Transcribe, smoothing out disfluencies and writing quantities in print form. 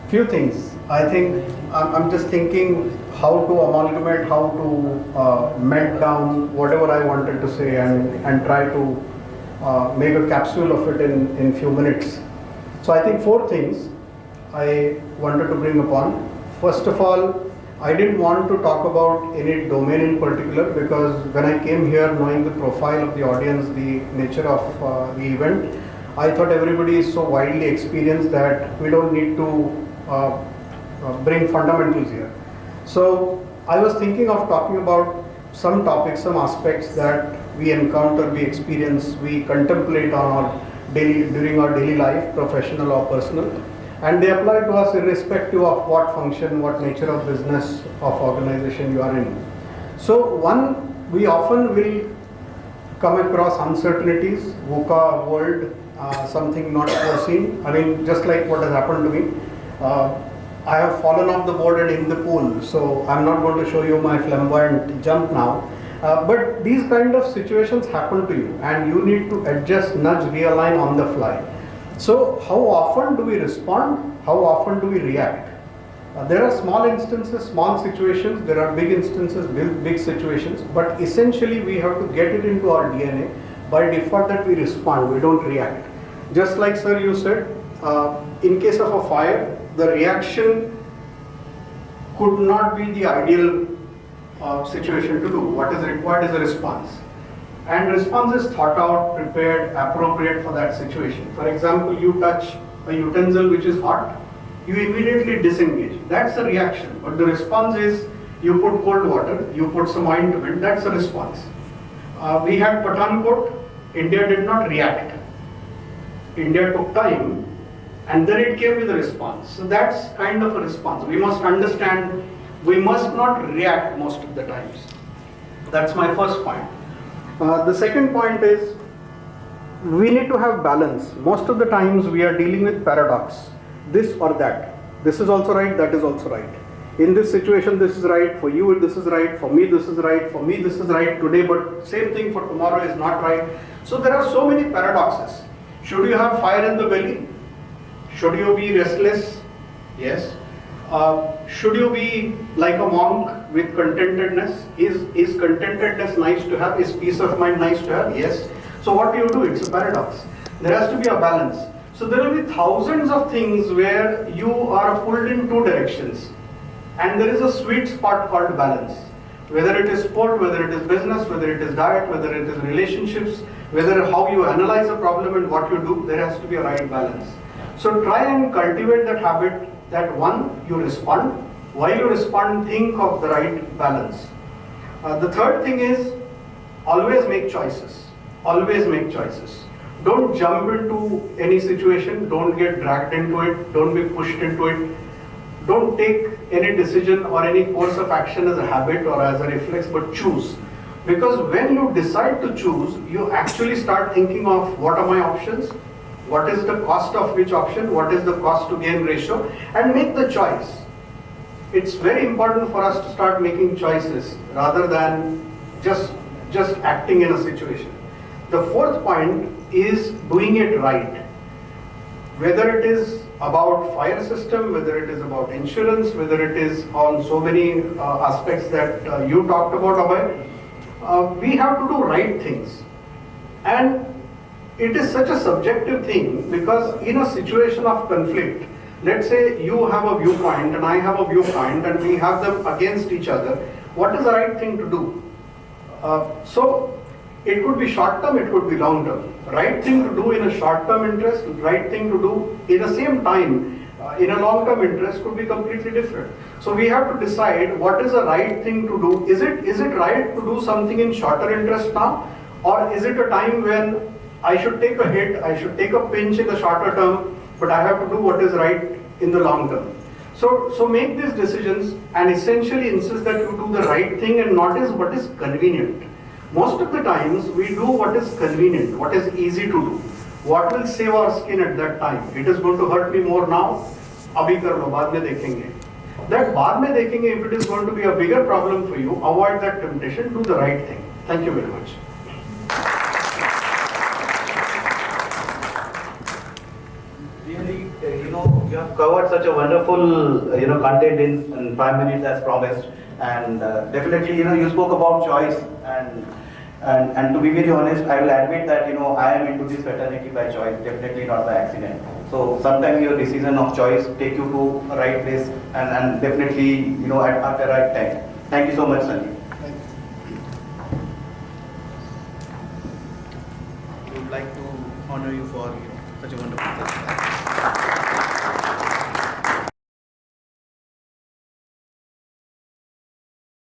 Few things. I think I'm just thinking how to amalgamate, how to melt down whatever I wanted to say and try to make a capsule of it in few minutes. So I think four things I wanted to bring upon. First of all, I didn't want to talk about any domain in particular because when I came here knowing the profile of the audience, the nature of the event, I thought everybody is so widely experienced that we don't need to bring fundamentals here. So I was thinking of talking about some topics, some aspects that we encounter, we experience, we contemplate on our during our daily life, professional or personal, and they apply to us irrespective of what function, what nature of business of organization you are in. So one, we often will come across uncertainties, VUCA world, something not foreseen. I mean, just like what has happened to me. I have fallen off the board and in the pool, so I'm not going to show you my flamboyant jump now. But these kind of situations happen to you and you need to adjust, nudge, realign on the fly. So how often do we respond? How often do we react? There are small instances, small situations, there are big instances, big situations, but essentially we have to get it into our DNA by default that we respond, we don't react. Just like sir you said, in case of a fire, the reaction could not be the ideal situation to do. What is required is a response. And response is thought out, prepared, appropriate for that situation. For example, you touch a utensil which is hot, you immediately disengage. That's a reaction. But the response is you put cold water, you put some ointment, that's a response. We had Pathankot, India did not react. India took time and then it came with a response. So that's kind of a response. We must understand, we must not react most of the times. That's my first point. The second point is, we need to have balance. Most of the times we are dealing with paradox, this or that. This is also right, that is also right. In this situation this is right, for you this is right, for me this is right, for me this is right today, but same thing for tomorrow is not right. So there are so many paradoxes. Should you have fire in the belly? Should you be restless? Yes. Should you be like a monk with contentedness? Is contentedness nice to have? Is peace of mind nice to have? Yes. So what do you do? It's a paradox. There has to be a balance. So there will be thousands of things where you are pulled in two directions. And there is a sweet spot called balance. Whether it is sport, whether it is business, whether it is diet, whether it is relationships, whether how you analyze a problem and what you do, there has to be a right balance. So try and cultivate that habit that one, you respond. While you respond, think of the right balance. The third thing is, always make choices. Always make choices. Don't jump into any situation, don't get dragged into it, don't be pushed into it. Don't take any decision or any course of action as a habit or as a reflex, but choose. Because when you decide to choose, you actually start thinking of what are my options, what is the cost of which option, what is the cost to gain ratio, and make the choice. It's very important for us to start making choices rather than just acting in a situation. The fourth point is doing it right. Whether it is about fire system, whether it is about insurance, whether it is on so many aspects that you talked about, Abhay, we have to do right things. And it is such a subjective thing because in a situation of conflict, let's say you have a viewpoint and I have a viewpoint and we have them against each other, what is the right thing to do? So it could be short term, it could be long term. Right thing to do in a short term interest, right thing to do in the same time in a long term interest could be completely different. So we have to decide what is the right thing to do. Is it right to do something in shorter interest now, or is it a time when I should take a hit, I should take a pinch in the shorter term, but I have to do what is right in the long term. So make these decisions and essentially insist that you do the right thing and not is what is convenient. Most of the times we do what is convenient, what is easy to do, what will save our skin at that time. It is going to hurt me more now, abhi kar lo, baad mein dekhenge. That baad mein dekhenge, if it is going to be a bigger problem for you, avoid that temptation, do the right thing. Thank you very much. Really, You have covered such a wonderful, content in 5 minutes as promised, and definitely, you spoke about choice, and to be very honest, I will admit that I am into this fraternity by choice, definitely not by accident. So sometimes your decision of choice take you to a right place, and definitely at the right time. Thank you so much, Sandeep. We would like to honor you for such a wonderful thing.